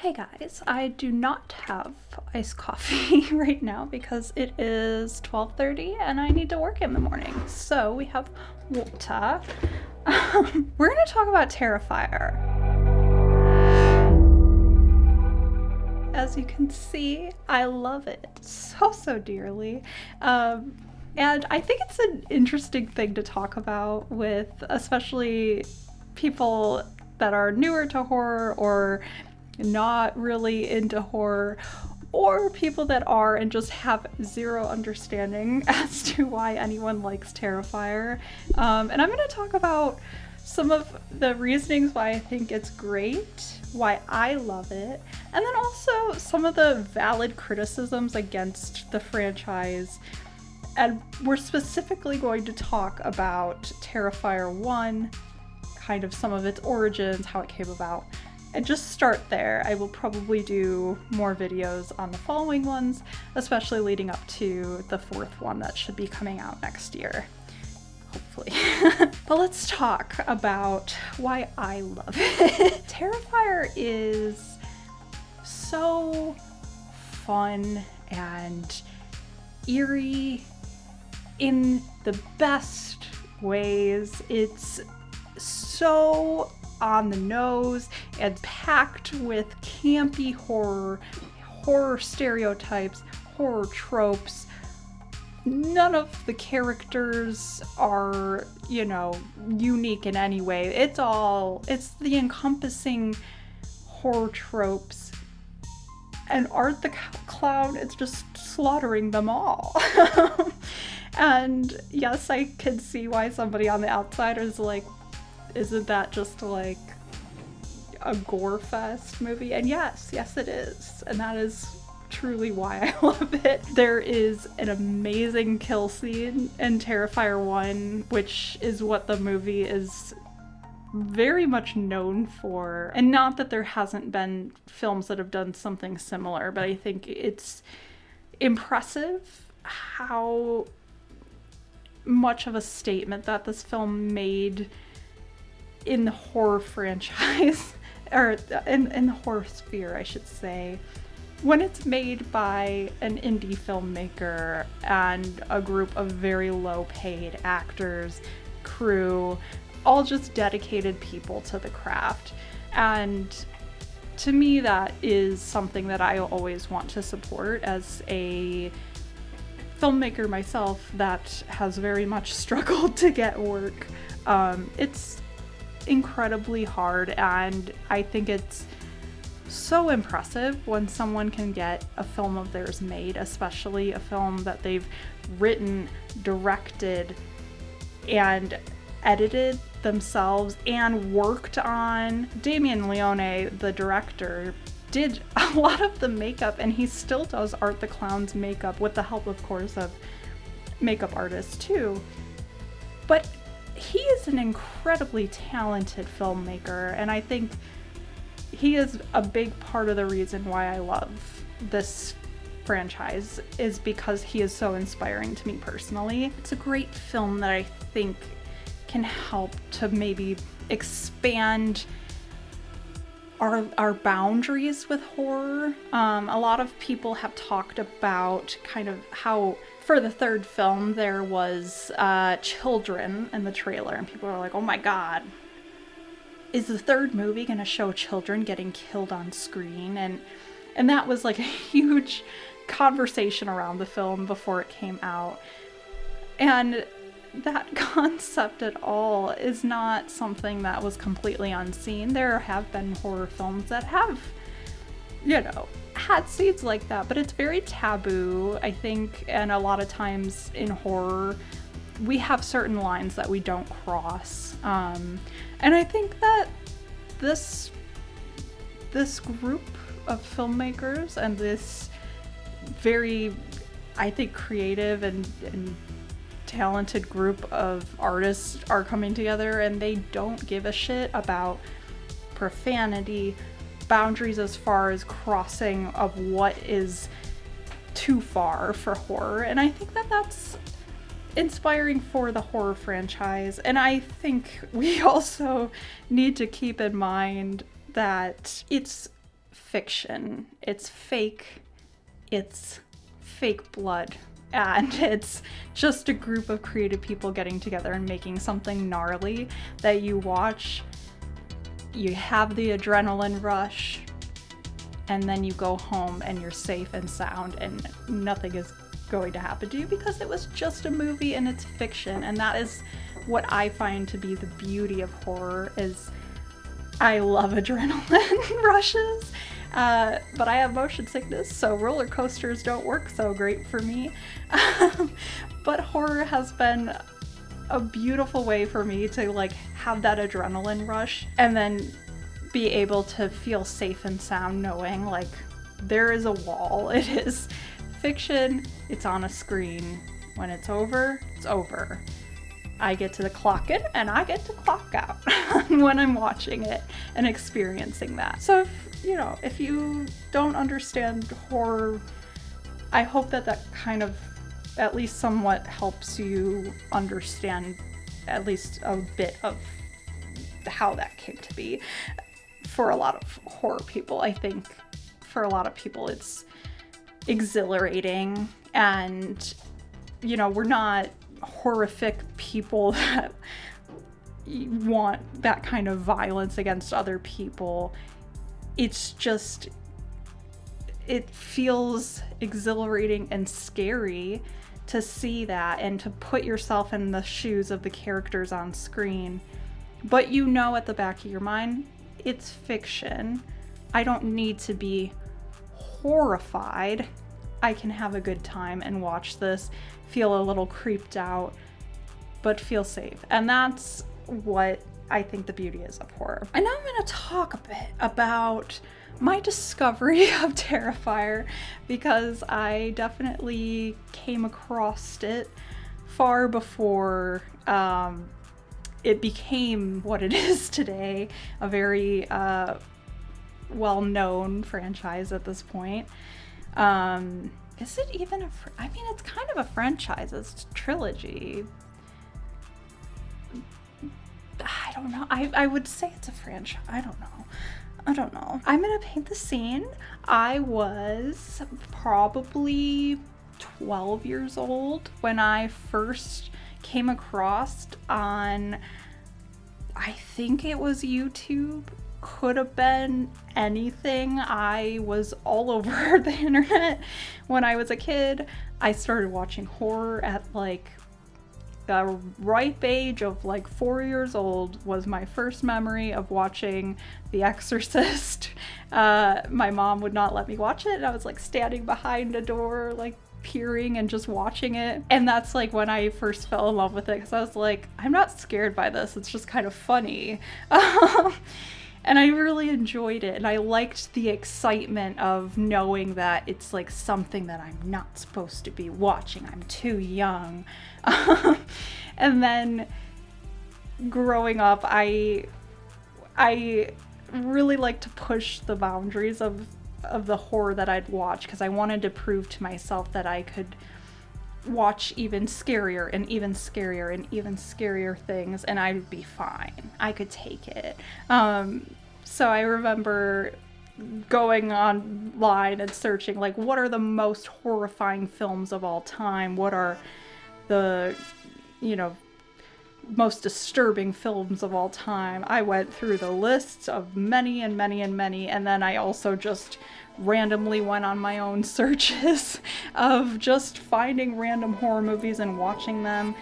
Hey guys, I do not have iced coffee right now because it is 12:30 and I need to work in the morning. So we have water. We're going to talk about Terrifier. As you can see, I love it so dearly. And I think it's an interesting thing to talk about with especially people that are newer to horror or not really into horror, or people that are and just have zero understanding as to why anyone likes Terrifier. And I'm going to talk about some of the reasonings why I think it's great, why I love it, and then also some of the valid criticisms against the franchise. And we're specifically going to talk about Terrifier 1, kind of some of its origins, how it came about. And just start there. I will probably do more videos on the following ones, especially leading up to the fourth one that should be coming out next year, hopefully. But let's talk about why I love it. Terrifier is so fun and eerie in the best ways. It's so on the nose and packed with campy horror stereotypes, horror tropes. None of the characters are, unique in any way. It's the encompassing horror tropes. And Art the Clown is just slaughtering them all. And yes, I can see why somebody on the outside is like, isn't that just like a gore fest movie? And yes it is. And that is truly why I love it. There is an amazing kill scene in Terrifier 1, which is what the movie is very much known for. And not that there hasn't been films that have done something similar, but I think it's impressive how much of a statement that this film made in the horror franchise, or in the horror sphere, I should say, when it's made by an indie filmmaker and a group of very low-paid actors, crew, all just dedicated people to the craft. And to me, that is something that I always want to support as a filmmaker myself that has very much struggled to get work. It's incredibly hard, and I think it's so impressive when someone can get a film of theirs made, especially a film that they've written, directed, and edited themselves and worked on. Damien Leone, the director, did a lot of the makeup, and he still does Art the Clown's makeup with the help, of course, of makeup artists too. But he is an incredibly talented filmmaker, and I think he is a big part of the reason why I love this franchise, is because he is so inspiring to me personally. It's a great film that I think can help to maybe expand our boundaries with horror. A lot of people have talked about kind of how for the third film there was children in the trailer, and people are like, oh my god, is the third movie gonna show children getting killed on screen? And that was like a huge conversation around the film before it came out. And that concept at all is not something that was completely unseen. There have been horror films that have, had seeds like that, but it's very taboo, I think, and a lot of times in horror, we have certain lines that we don't cross. And I think that this group of filmmakers and this very, I think, creative and talented group of artists are coming together, and they don't give a shit about profanity, boundaries as far as crossing of what is too far for horror. And I think that that's inspiring for the horror franchise. And I think we also need to keep in mind that it's fiction. It's fake. It's fake blood. And it's just a group of creative people getting together and making something gnarly that you watch. You have the adrenaline rush, and then you go home and you're safe and sound and nothing is going to happen to you because it was just a movie and it's fiction. And that is what I find to be the beauty of horror. Is I love adrenaline rushes, but I have motion sickness, so roller coasters don't work so great for me. But horror has been a beautiful way for me to like have that adrenaline rush and then be able to feel safe and sound knowing like there is a wall. It is fiction, it's on a screen. When it's over, it's over. I get to clock in and I get to clock out when I'm watching it and experiencing that. So if you don't understand horror, I hope that kind of at least somewhat helps you understand at least a bit of how that came to be. For a lot of horror people, I think for a lot of people it's exhilarating, and we're not horrific people that want that kind of violence against other people. It's just, it feels exhilarating and scary to see that and to put yourself in the shoes of the characters on screen. But at the back of your mind, it's fiction. I don't need to be horrified. I can have a good time and watch this, feel a little creeped out, but feel safe. And that's what I think the beauty is of horror. And now I'm going to talk a bit about my discovery of Terrifier, because I definitely came across it far before it became what it is today, a very well-known franchise at this point. Is it even it's kind of a franchise. It's a trilogy. I don't know. I would say it's a franchise. I don't know. I'm gonna paint the scene. I was probably 12 years old when I first came across on, I think it was YouTube. Could have been anything. I was all over the internet when I was a kid. I started watching horror at like the ripe age of like 4 years old was my first memory of watching The Exorcist. My mom would not let me watch it, and I was like standing behind a door like peering and just watching it. And that's like when I first fell in love with it, because I was like, I'm not scared by this, it's just kind of funny. And I really enjoyed it, and I liked the excitement of knowing that it's like something that I'm not supposed to be watching. I'm too young. And then growing up, I really liked to push the boundaries of the horror that I'd watch, because I wanted to prove to myself that I could watch even scarier and even scarier and even scarier things, and I'd be fine. I could take it. So I remember going online and searching, like, what are the most horrifying films of all time? What are the, most disturbing films of all time? I went through the lists of many and many and many, and then I also just randomly went on my own searches of just finding random horror movies and watching them,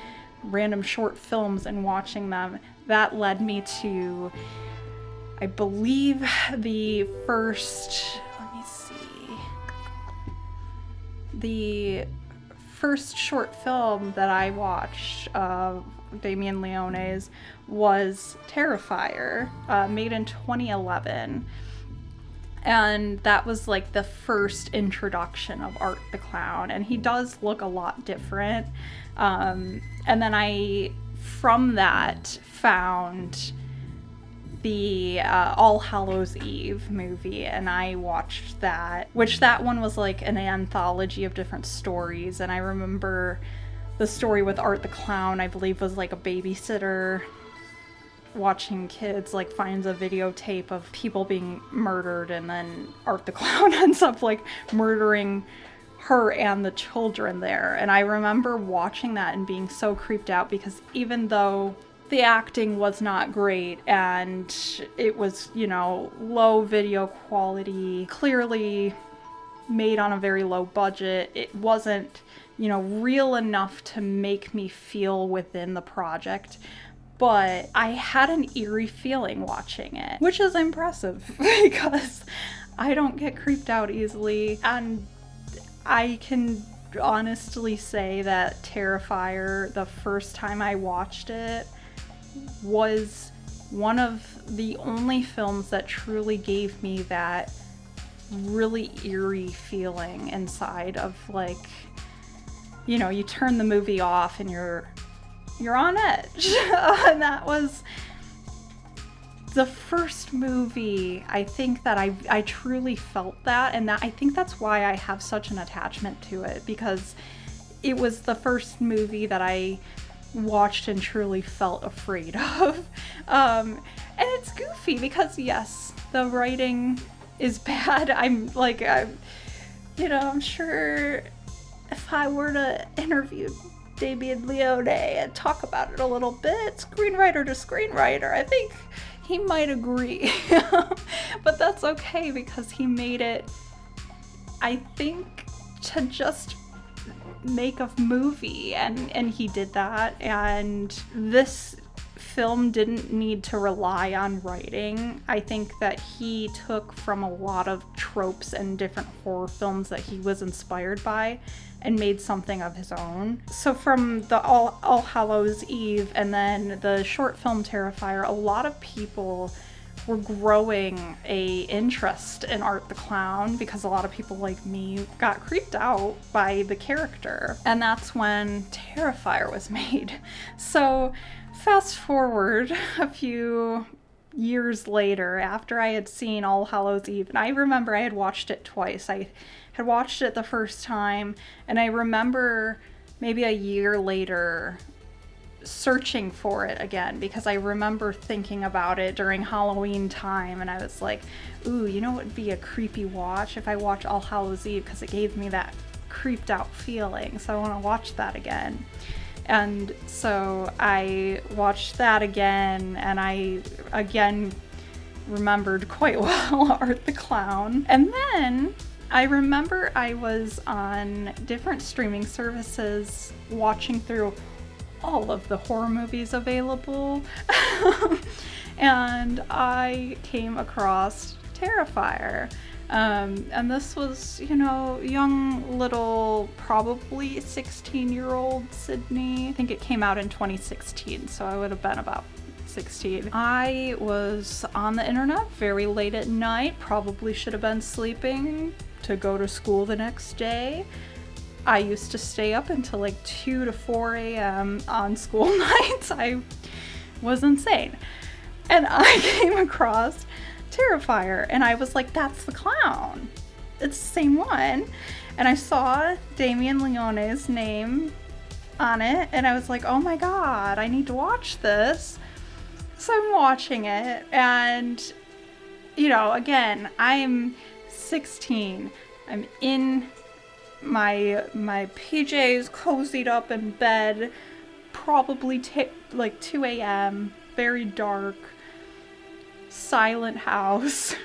random short films and watching them. That led me to, I believe, the first short film that I watched of Damien Leone's was Terrifier, made in 2011. And that was like the first introduction of Art the Clown, and he does look a lot different. And then I, from that, found the All Hallows Eve movie, and I watched that, which that one was like an anthology of different stories. And I remember the story with Art the Clown, I believe, was like a babysitter watching kids like finds a videotape of people being murdered, and then Art the Clown ends up like murdering her and the children there. And I remember watching that and being so creeped out, because even though the acting was not great and it was, you know, low video quality, clearly made on a very low budget, it wasn't, you know, real enough to make me feel within the project. But I had an eerie feeling watching it, which is impressive because I don't get creeped out easily. And I can honestly say that Terrifier, the first time I watched it, was one of the only films that truly gave me that really eerie feeling inside of, like, you know, you turn the movie off and you're on edge. And that was the first movie, I think, that I truly felt that, and that I think that's why I have such an attachment to it, because it was the first movie that I watched and truly felt afraid of. And it's goofy because, yes, the writing is bad. I'm sure if I were to interview Damien Leone and talk about it a little bit, screenwriter to screenwriter, I think he might agree. But that's okay, because he made it, I think, to just make a movie, and he did that. And this film didn't need to rely on writing. I think that he took from a lot of tropes and different horror films that he was inspired by and made something of his own. So from the All Hallows Eve and then the short film Terrifier, a lot of people were growing a interest in Art the Clown, because a lot of people like me got creeped out by the character. And that's when Terrifier was made. So fast forward a few years later, after I had seen All Hallows Eve, and I remember I had watched it twice. I had watched it the first time, and I remember maybe a year later searching for it again, because I remember thinking about it during Halloween time, and I was like, ooh, you know what would be a creepy watch if I watch All Hallows Eve, because it gave me that creeped out feeling, so I want to watch that again. And so I watched that again, and I again remembered quite well Art the Clown. And then I remember I was on different streaming services watching through all of the horror movies available. And I came across Terrifier. And this was, you know, young little, probably 16-year-old Sydney. I think it came out in 2016, so I would have been about 16. I was on the internet very late at night, probably should have been sleeping to go to school the next day. I used to stay up until like 2 to 4 a.m. on school nights. I was insane. And I came across Terrifier, and I was like, that's the clown. It's the same one. And I saw Damien Leone's name on it, and I was like, oh my god, I need to watch this. So I'm watching it, and, you know, again, I'm 16. I'm in my PJs, cozied up in bed, probably like 2 a.m., very dark, silent house.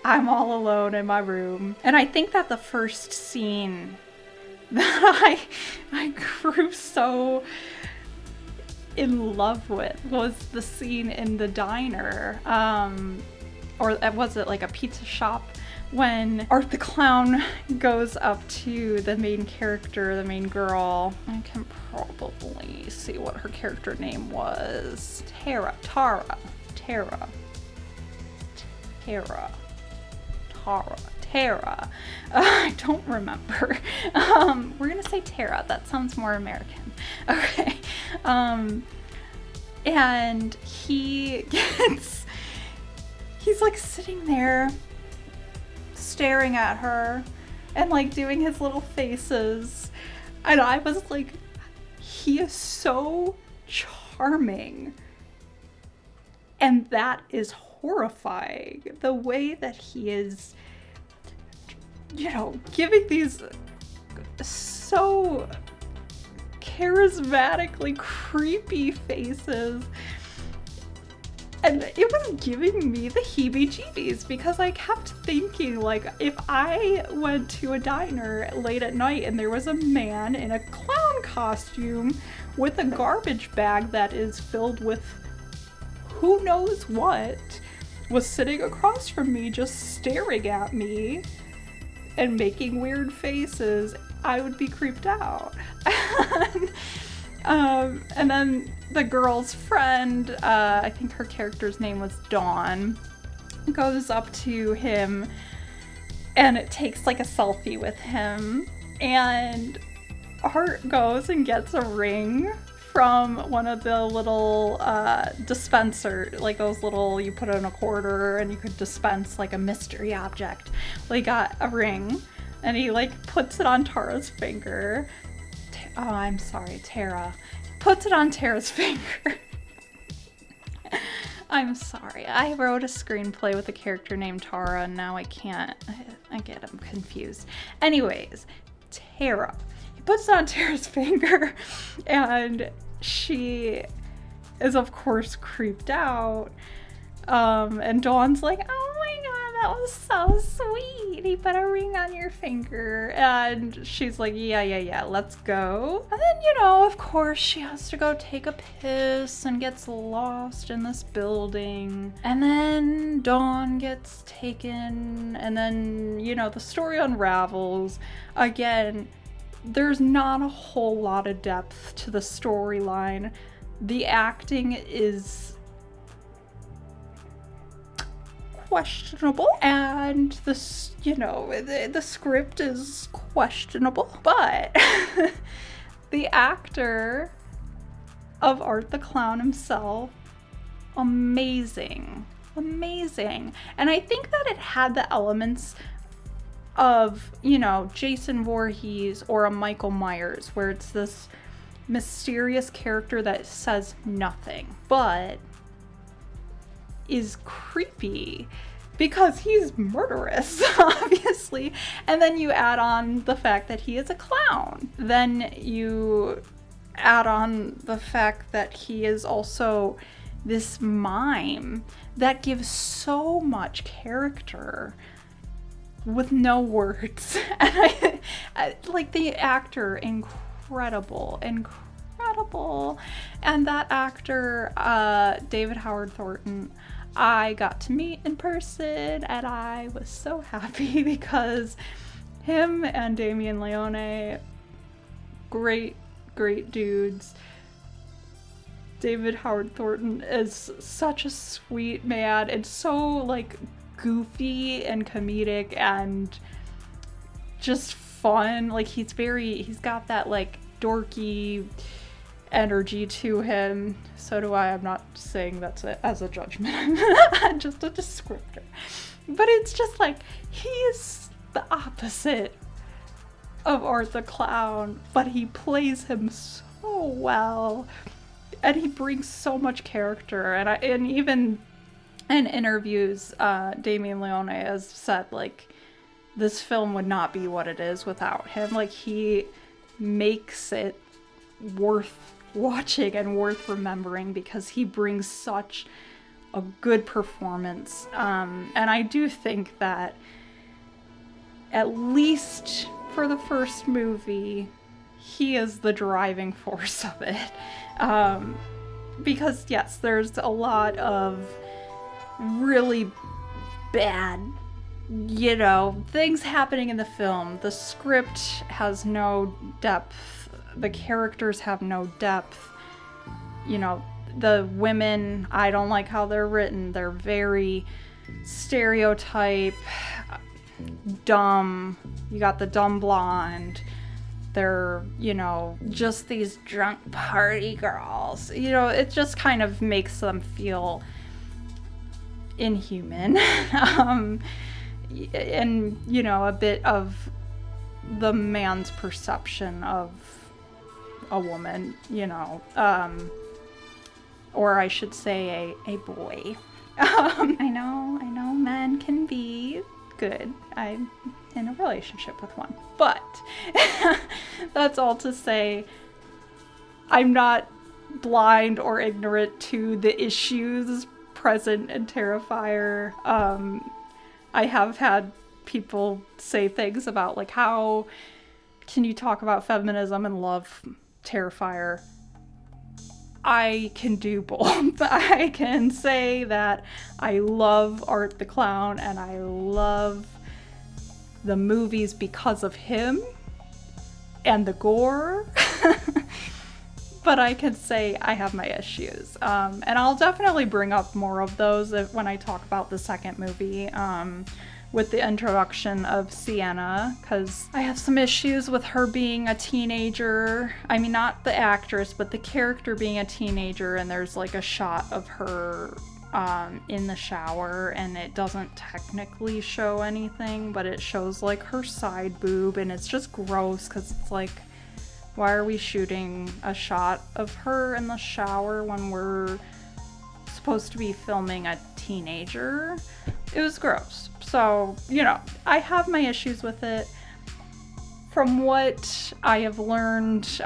I'm all alone in my room. And I think that the first scene that I grew so in love with was the scene in the diner, or was it like a pizza shop, when Art the Clown goes up to the main character, the main girl. I can probably see what her character name was. Tara. I don't remember. We're gonna say Tara. That sounds more American. Okay. And he's like sitting there staring at her and like doing his little faces. And I was like, he is so charming. And that is horrifying. The way that he is, giving these so charismatically creepy faces. And it was giving me the heebie-jeebies because I kept thinking, like, if I went to a diner late at night and there was a man in a clown costume with a garbage bag that is filled with who knows what, was sitting across from me just staring at me and making weird faces, I would be creeped out. And then the girl's friend, I think her character's name was Dawn, goes up to him and it takes like a selfie with him, and Art goes and gets a ring from one of the little dispenser, like those little, you put in a quarter and you could dispense like a mystery object. Well, he got a ring and he like puts it on Tara's finger. Oh, I'm sorry, Tara. Puts it on Tara's finger. I'm sorry. I wrote a screenplay with a character named Tara, and now I can't. I get them confused. Anyways, Tara. He puts it on Tara's finger, and she is, of course, creeped out. And Dawn's like, oh my god, that was so sweet. He put a ring on your finger. And she's like, yeah, let's go. And then, of course, she has to go take a piss and gets lost in this building. And then Dawn gets taken. And then, the story unravels. Again, there's not a whole lot of depth to the storyline. The acting is questionable, and the script is questionable, but the actor of Art the Clown himself, amazing. And I think that it had the elements of, Jason Voorhees or a Michael Myers, where it's this mysterious character that says nothing, but is creepy because he's murderous, obviously. And then you add on the fact that he is a clown. Then you add on the fact that he is also this mime that gives so much character with no words. And I like the actor, incredible. And that actor, David Howard Thornton, I got to meet in person, and I was so happy because him and Damien Leone, great dudes. David Howard Thornton is such a sweet man and so like goofy and comedic and just fun. Like he's got that like dorky energy to him. So do I. I'm not saying that's it as a judgment. Just a descriptor. But it's just like, he is the opposite of Art the Clown, but he plays him so well. And he brings so much character. And even in interviews, Damien Leone has said, like, this film would not be what it is without him. Like, he makes it worth watching and worth remembering because he brings such a good performance. And I do think that at least for the first movie, he is the driving force of it. Because yes, there's a lot of really bad, things happening in the film. The script has no depth. The characters have no depth. The women, I don't like how they're written. They're very stereotype, dumb. You got the dumb blonde. They're, just these drunk party girls. It just kind of makes them feel inhuman. And, a bit of the man's perception of a woman, or I should say a boy. I know men can be good. I'm in a relationship with one. But that's all to say, I'm not blind or ignorant to the issues present in Terrifier. I have had people say things about, like, how can you talk about feminism and love Terrifier? I can do both. I can say that I love Art the Clown and I love the movies because of him and the gore. But I can say I have my issues. And I'll definitely bring up more of those when I talk about the second movie. With the introduction of Sienna, because I have some issues with her being a teenager. I mean, not the actress, but the character being a teenager, and there's like a shot of her in the shower, and it doesn't technically show anything, but it shows like her side boob, and it's just gross, because it's like, why are we shooting a shot of her in the shower when we're supposed to be filming a teenager? It was gross. So, you know, I have my issues with it. From what I have learned,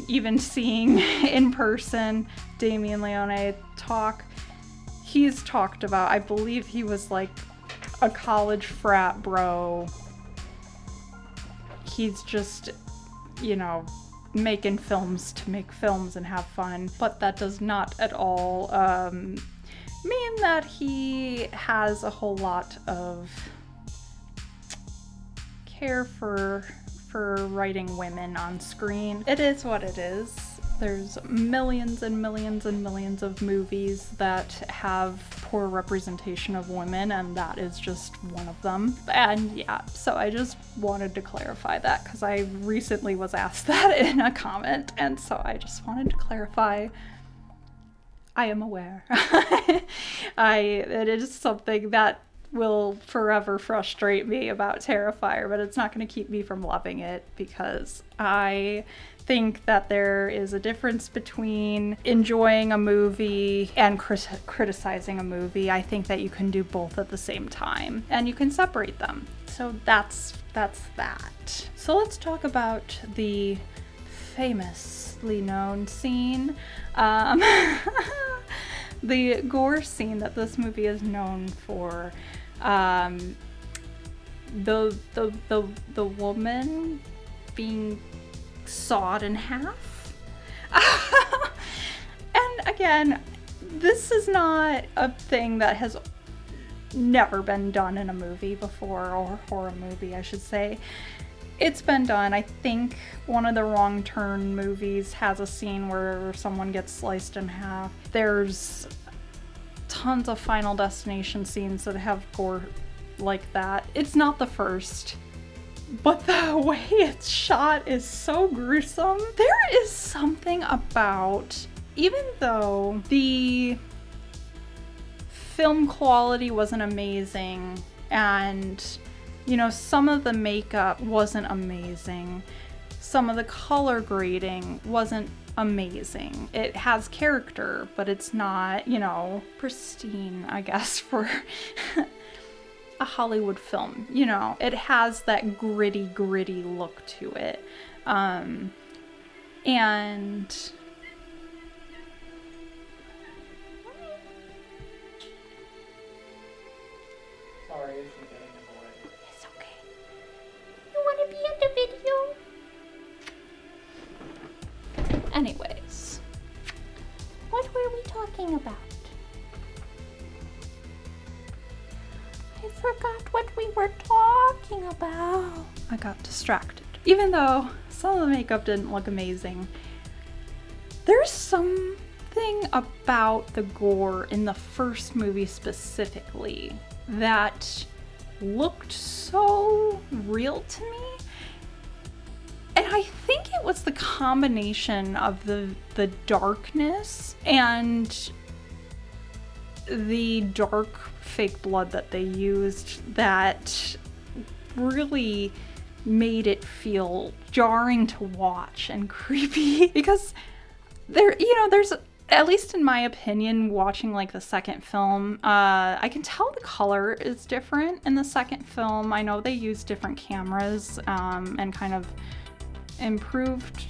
even seeing in person Damien Leone talk, he's talked about, I believe he was like a college frat bro. He's just, you know, making films to make films and have fun, but that does not at all mean that he has a whole lot of care for writing women on screen. It is what it is. There's millions and millions and millions of movies that have poor representation of women, and that is just one of them. And yeah, so I just wanted to clarify that, because I recently was asked that in a comment, and so I just wanted to clarify. I am aware. It is something that will forever frustrate me about Terrifier, but it's not going to keep me from loving it, because I think that there is a difference between enjoying a movie and criticizing a movie. I think that you can do both at the same time, and you can separate them. So that's that. So let's talk about the famously known scene. The gore scene that this movie is known for. The woman being sawed in half. And again, this is not a thing that has never been done in a movie before, or horror movie, I should say. It's been done. I think one of the Wrong Turn movies has a scene where someone gets sliced in half. There's tons of Final Destination scenes that have gore like that. It's not the first, but the way it's shot is so gruesome. There is something about, even though the film quality wasn't amazing, and you know, some of the makeup wasn't amazing, some of the color grading wasn't amazing. It has character, but it's not, you know, pristine, I guess, for a Hollywood film. You know, it has that gritty look to it. And sorry, she's getting in the way. It's okay. You want to be in the video? Anyways, what were we talking about? I forgot what we were talking about. I got distracted. Even though some of the makeup didn't look amazing, there's something about the gore in the first movie specifically that looked so real to me. And I think it was the combination of the darkness and the dark fake blood that they used that really made it feel jarring to watch and creepy. Because there's at least in my opinion, watching like the second film, I can tell the color is different in the second film. I know they used different cameras and kind of improved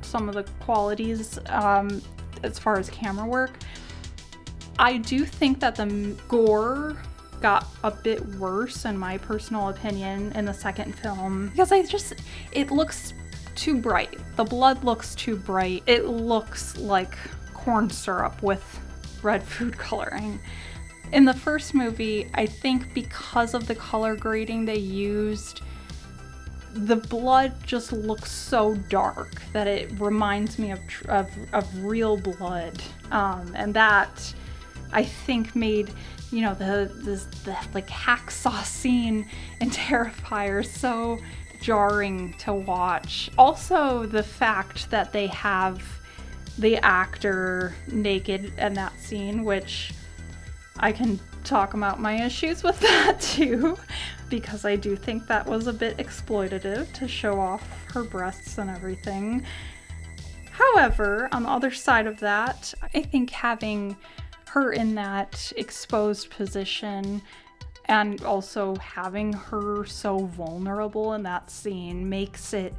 some of the qualities as far as camera work. I do think that the gore got a bit worse, in my personal opinion, in the second film, because it looks too bright. The blood looks too bright. It looks like corn syrup with red food coloring. In the first movie, I think because of the color grading they used, the blood just looks so dark that it reminds me of real blood, and that I think made, you know, the like hacksaw scene in Terrifier so jarring to watch. Also, the fact that they have the actor naked in that scene, which I can talk about my issues with that too, because I do think that was a bit exploitative to show off her breasts and everything. However, on the other side of that, I think having her in that exposed position and also having her so vulnerable in that scene makes it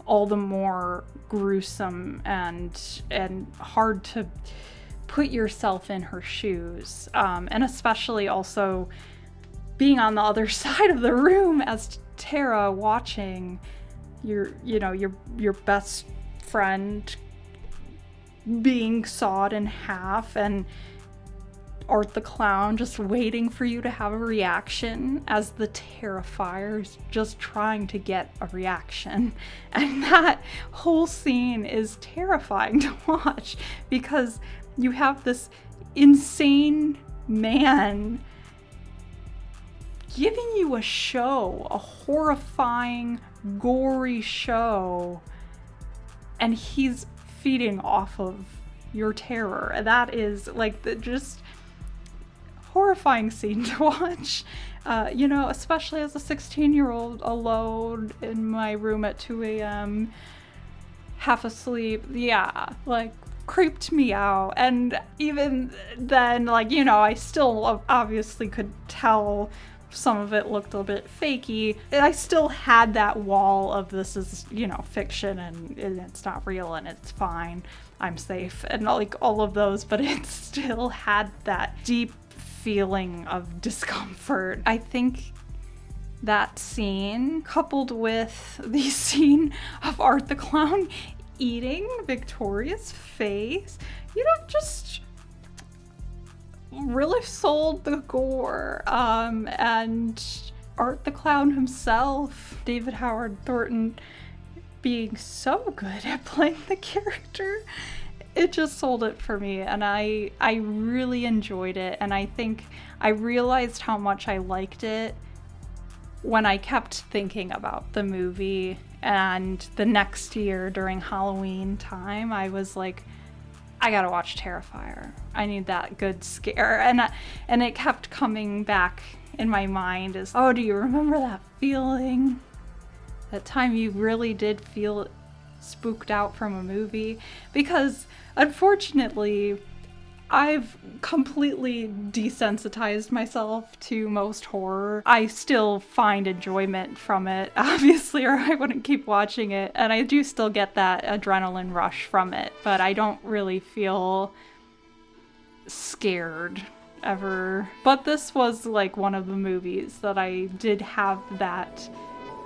all the more gruesome and hard to put yourself in her shoes, and especially also being on the other side of the room as Tara, watching your best friend being sawed in half, and Art the Clown just waiting for you to have a reaction as the Terrifier is just trying to get a reaction. And that whole scene is terrifying to watch, because you have this insane man giving you a show, a horrifying, gory show, and he's feeding off of your terror. And that is like just horrifying scene to watch, especially as a 16-year-old alone in my room at 2 a.m, half asleep. Yeah, like, creeped me out. And even then, like, I still obviously could tell some of it looked a bit fakey. I still had that wall of this is, fiction and it's not real and it's fine, I'm safe, and like all of those, but it still had that deep feeling of discomfort. I think that scene, coupled with the scene of Art the Clown eating Victoria's face, just really sold the gore. And Art the Clown himself, David Howard Thornton, being so good at playing the character, it just sold it for me, and I really enjoyed it. And I think I realized how much I liked it when I kept thinking about the movie. And the next year during Halloween time, I was like, I gotta watch Terrifier. I need that good scare. And it kept coming back in my mind as, oh, do you remember that feeling? That time you really did feel spooked out from a movie? Because unfortunately, I've completely desensitized myself to most horror. I still find enjoyment from it, obviously, or I wouldn't keep watching it. And I do still get that adrenaline rush from it, but I don't really feel scared ever. But this was like one of the movies that I did have that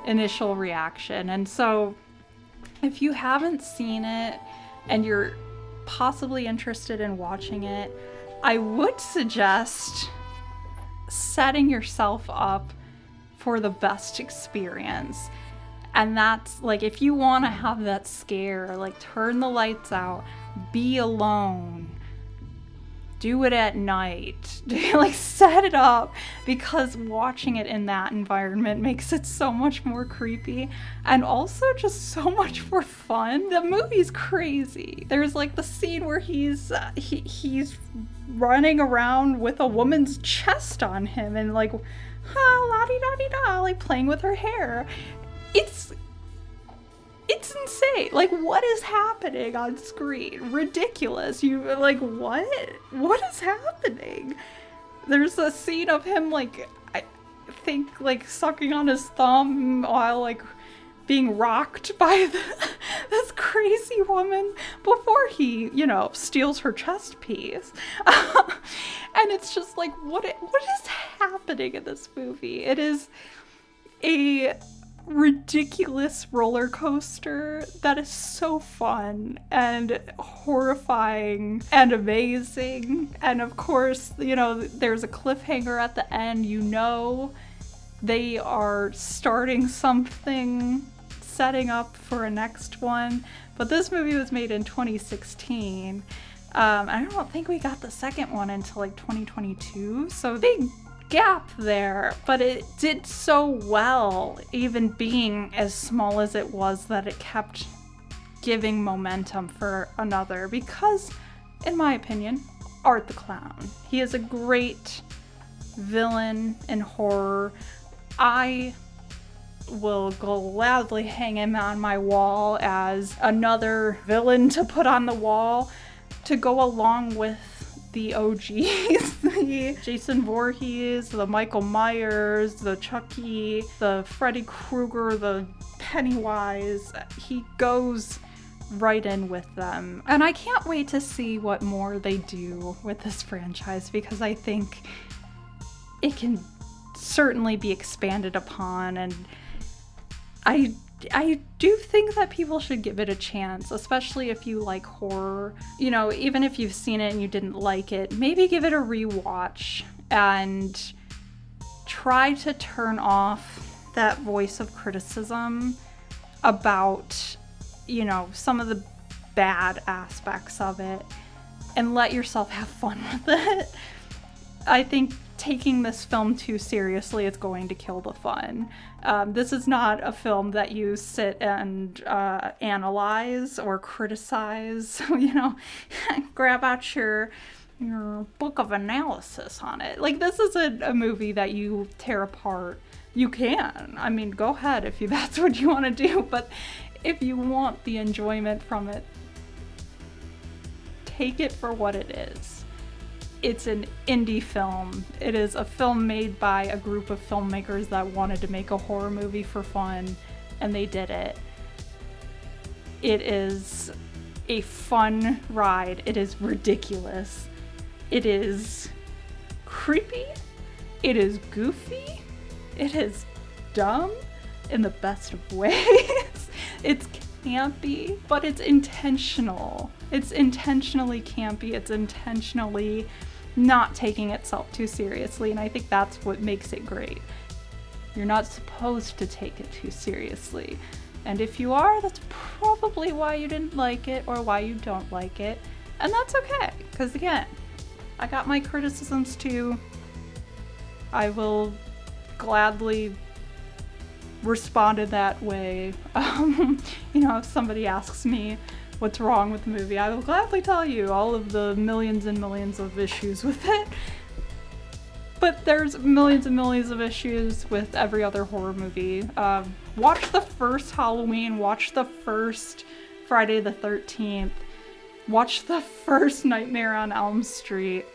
initial reaction. And so if you haven't seen it and you're possibly interested in watching it, I would suggest setting yourself up for the best experience. And that's like, if you want to have that scare, like, turn the lights out, be alone, do it at night, like, set it up, because watching it in that environment makes it so much more creepy and also just so much more fun. The movie's crazy. There's like the scene where he's running around with a woman's chest on him and like, la-di-da-di-da, like playing with her hair. It's insane. Like, what is happening on screen? Ridiculous. You like, what? What is happening? There's a scene of him, like, I think, like, sucking on his thumb while, like, being rocked by this crazy woman before he, you know, steals her chest piece. And it's just like, what is happening in this movie? It is a ridiculous roller coaster that is so fun and horrifying and amazing. And of course, you know, there's a cliffhanger at the end. You know, they are starting something, setting up for a next one. But this movie was made in 2016. I don't think we got the second one until like 2022. So big gap there, but it did so well, even being as small as it was, that it kept giving momentum for another, because, in my opinion, Art the Clown. He is a great villain in horror. I will gladly hang him on my wall as another villain to put on the wall to go along with the OGs, the Jason Voorhees, the Michael Myers, the Chucky, the Freddy Krueger, the Pennywise. He goes right in with them. And I can't wait to see what more they do with this franchise, because I think it can certainly be expanded upon, and I do think that people should give it a chance, especially if you like horror. You know, even if you've seen it and you didn't like it, maybe give it a rewatch and try to turn off that voice of criticism about, you know, some of the bad aspects of it, and let yourself have fun with it. I think taking this film too seriously is going to kill the fun. This is not a film that you sit and analyze or criticize, you know, grab out your book of analysis on it. Like, this is a movie that you tear apart. You can. I mean, go ahead if that's what you want to do, but if you want the enjoyment from it, take it for what it is. It's an indie film. It is a film made by a group of filmmakers that wanted to make a horror movie for fun, and they did it. It is a fun ride. It is ridiculous. It is creepy. It is goofy. It is dumb in the best of ways. It's campy, but it's intentional. It's intentionally campy. It's intentionally not taking itself too seriously, and I think that's what makes it great. You're not supposed to take it too seriously, and if you are, that's probably why you didn't like it or why you don't like it, and that's okay, because again, I got my criticisms too. I will gladly respond in that way. You know, if somebody asks me what's wrong with the movie, I will gladly tell you all of the millions and millions of issues with it. But there's millions and millions of issues with every other horror movie. Watch the first Halloween, watch the first Friday the 13th, watch the first Nightmare on Elm Street,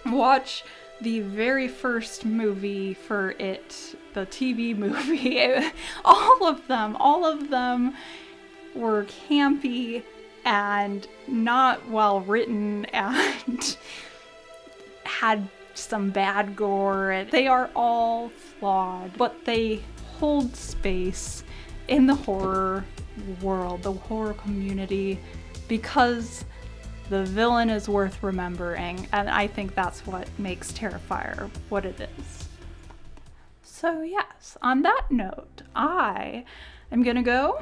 watch the very first movie for it, the TV movie. All of them were campy and not well written and had some bad gore. They are all flawed, but they hold space in the horror world, the horror community, because the villain is worth remembering, and I think that's what makes Terrifier what it is. So yes, on that note, I am gonna go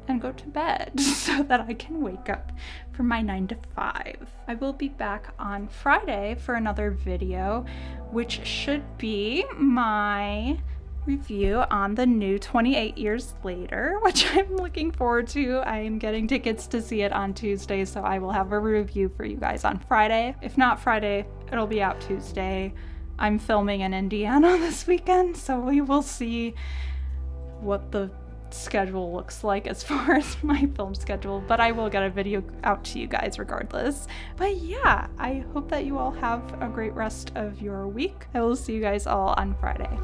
to bed so that I can wake up for my 9 to 5. I will be back on Friday for another video, which should be my review on the new 28 Years Later, which I'm looking forward to. I am getting tickets to see it on Tuesday, so I will have a review for you guys on Friday. If not Friday, it'll be out Tuesday. I'm filming in Indiana this weekend, so we will see what the schedule looks like as far as my film schedule, but I will get a video out to you guys regardless. But yeah, I hope that you all have a great rest of your week. I will see you guys all on Friday.